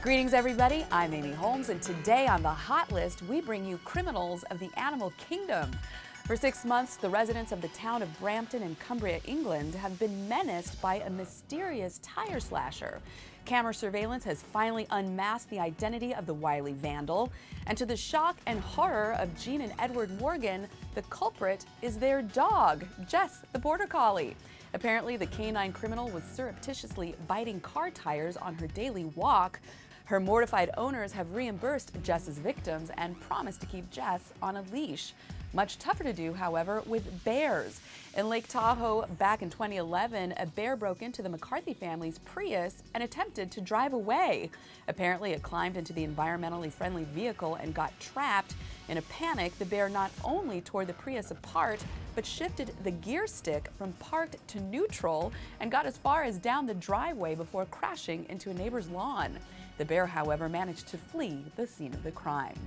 Greetings everybody, I'm Amy Holmes, and today on the Hot List we bring you criminals of the animal kingdom. For 6 months, the residents of the town of Brampton in Cumbria, England have been menaced by a mysterious tire slasher. Camera surveillance has finally unmasked the identity of the wily vandal, and to the shock and horror of Jean and Edward Morgan, the culprit is their dog, Jess, the border collie. Apparently, the canine criminal was surreptitiously biting car tires on her daily walk. Her mortified owners have reimbursed Jess's victims and promised to keep Jess on a leash. Much tougher to do, however, with bears. In Lake Tahoe back in 2011, a bear broke into the McCarthy family's Prius and attempted to drive away. Apparently, it climbed into the environmentally friendly vehicle and got trapped. In a panic, the bear not only tore the Prius apart, but shifted the gear stick from parked to neutral and got as far as down the driveway before crashing into a neighbor's lawn. The bear, however, managed to flee the scene of the crime.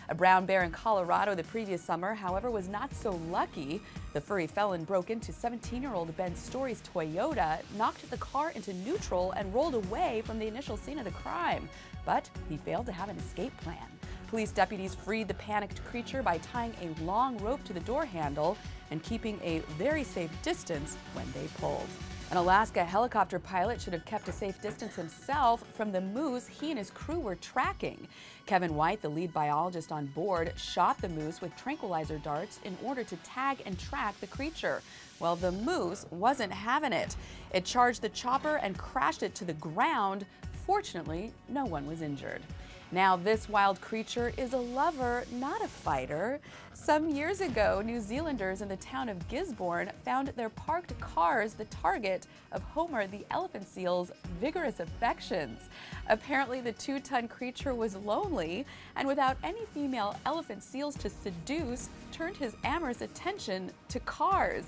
A brown bear in Colorado the previous summer, however, was not so lucky. The furry felon broke into 17-year-old Ben Story's Toyota, knocked the car into neutral, and rolled away from the initial scene of the crime. But he failed to have an escape plan. Police deputies freed the panicked creature by tying a long rope to the door handle and keeping a very safe distance when they pulled. An Alaska helicopter pilot should have kept a safe distance himself from the moose he and his crew were tracking. Kevin White, the lead biologist on board, shot the moose with tranquilizer darts in order to tag and track the creature. Well, the moose wasn't having it. It charged the chopper and crashed it to the ground. Fortunately, no one was injured. Now, this wild creature is a lover, not a fighter. Some years ago, New Zealanders in the town of Gisborne found their parked cars the target of Homer the elephant seal's vigorous affections. Apparently, the 2-ton creature was lonely and without any female elephant seals to seduce, turned his amorous attention to cars.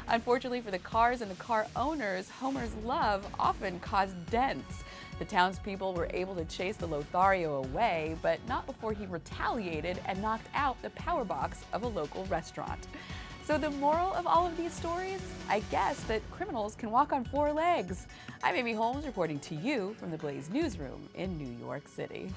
Unfortunately for the cars and the car owners, Homer's love often caused dents. The townspeople were able to chase the Lothario away, but not before he retaliated and knocked out the power box of a local restaurant. So the moral of all of these stories? I guess that criminals can walk on 4 legs. I'm Amy Holmes reporting to you from the Blaze newsroom in New York City.